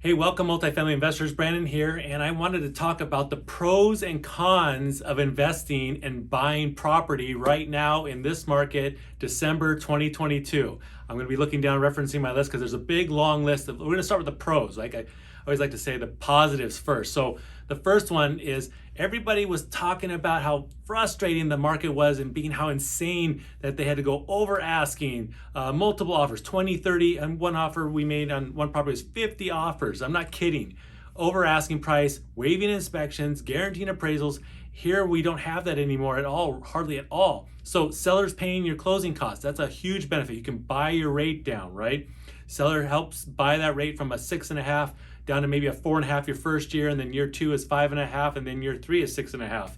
Hey, welcome multifamily investors. Brandon here, and I wanted to talk about the pros and cons of investing and buying property right now in this market, December 2022. I'm going to be looking down, referencing my list because there's a big long list. We're going to start with the pros. Like I always like to say, the positives first. So the first one is everybody was talking about how frustrating the market was and being how insane that they had to go over asking, multiple offers, 20, 30, and one offer we made on one property was 50 offers. I'm not kidding. Over asking price, waiving inspections, guaranteeing appraisals. Here we don't have that anymore at all, hardly at all. So sellers paying your closing costs, that's a huge benefit. You can buy your rate down, right? Seller helps buy that rate from a 6.5 down to maybe a 4.5 your first year, and then year 2 is 5.5, and then year 3 is 6.5.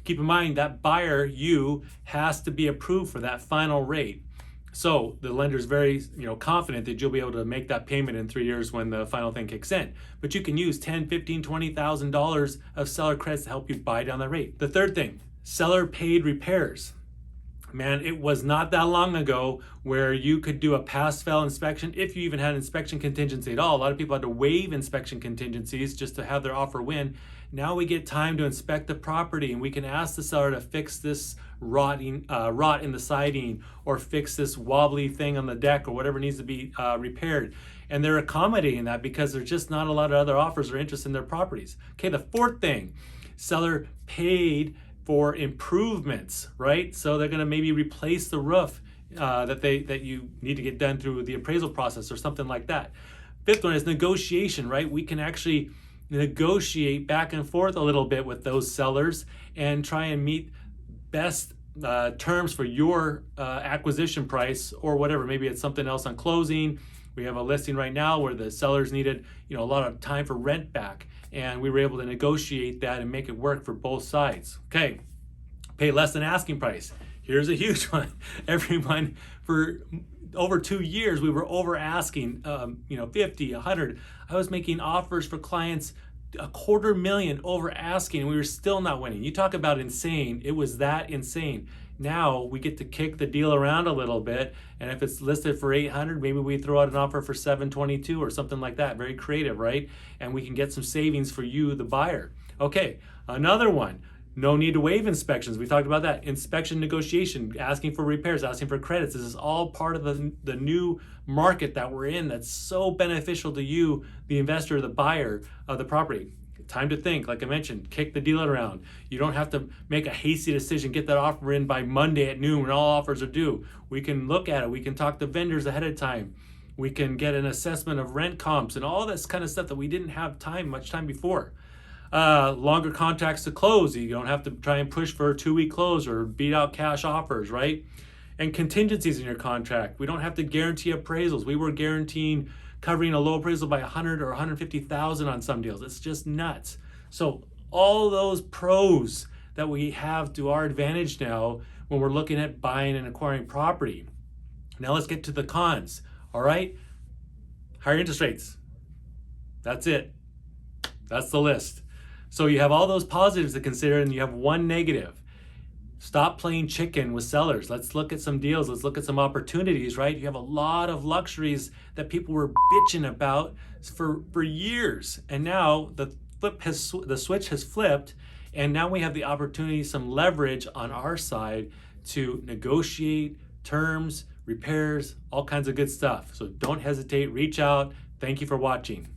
Keep in mind that buyer, you, has to be approved for that final rate. So the lender's very confident that you'll be able to make that payment in 3 years when the final thing kicks in. But you can use $10,000, $15,000, $20,000 of seller credits to help you buy down the rate. The third thing, seller paid repairs. Man, it was not that long ago where you could do a pass-fail inspection if you even had inspection contingency at all. A lot of people had to waive inspection contingencies just to have their offer win. Now we get time to inspect the property and we can ask the seller to fix this rot in the siding or fix this wobbly thing on the deck or whatever needs to be repaired. And they're accommodating that because there's just not a lot of other offers or interest in their properties. Okay, the fourth thing, seller paid for improvements, right? So they're gonna maybe replace the roof that you need to get done through the appraisal process or something like that. Fifth one is negotiation, right? We can actually negotiate back and forth a little bit with those sellers and try and meet best terms for your acquisition price or whatever. Maybe it's something else on closing. We have a listing right now where the sellers needed a lot of time for rent back, and we were able to negotiate that and make it work for both sides. Okay, pay less than asking price. Here's a huge one. Everyone, for over 2 years, we were over asking, 50, 100. I was making offers for clients $250,000 over asking, and we were still not winning. You talk about insane. It was that insane. Now we get to kick the deal around a little bit, and if it's listed for 800, maybe we throw out an offer for 722 or something like that. Very creative, right? And we can get some savings for you, the buyer. Okay, another one. No need to waive inspections. We talked about that. Inspection negotiation, asking for repairs, asking for credits. This is all part of the new market that we're in that's so beneficial to you, the investor, the buyer of the property. Time to think, like I mentioned, kick the deal around. You don't have to make a hasty decision, get that offer in by Monday at noon when all offers are due. We can look at it. We can talk to vendors ahead of time. We can get an assessment of rent comps and all this kind of stuff that we didn't have much time before. Longer contracts to close. You don't have to try and push for a 2-week close or beat out cash offers, right? And contingencies in your contract. We don't have to guarantee appraisals. We were guaranteeing covering a low appraisal by 100 or 150,000 on some deals. It's just nuts. So all those pros that we have to our advantage now when we're looking at buying and acquiring property. Now let's get to the cons. All right, higher interest rates. That's it. That's the list. So you have all those positives to consider and you have one negative. Stop playing chicken with sellers. Let's look at some deals. Let's look at some opportunities, right? You have a lot of luxuries that people were bitching about for years. And now the switch has flipped, and now we have the opportunity, some leverage on our side to negotiate terms, repairs, all kinds of good stuff. So don't hesitate, reach out. Thank you for watching.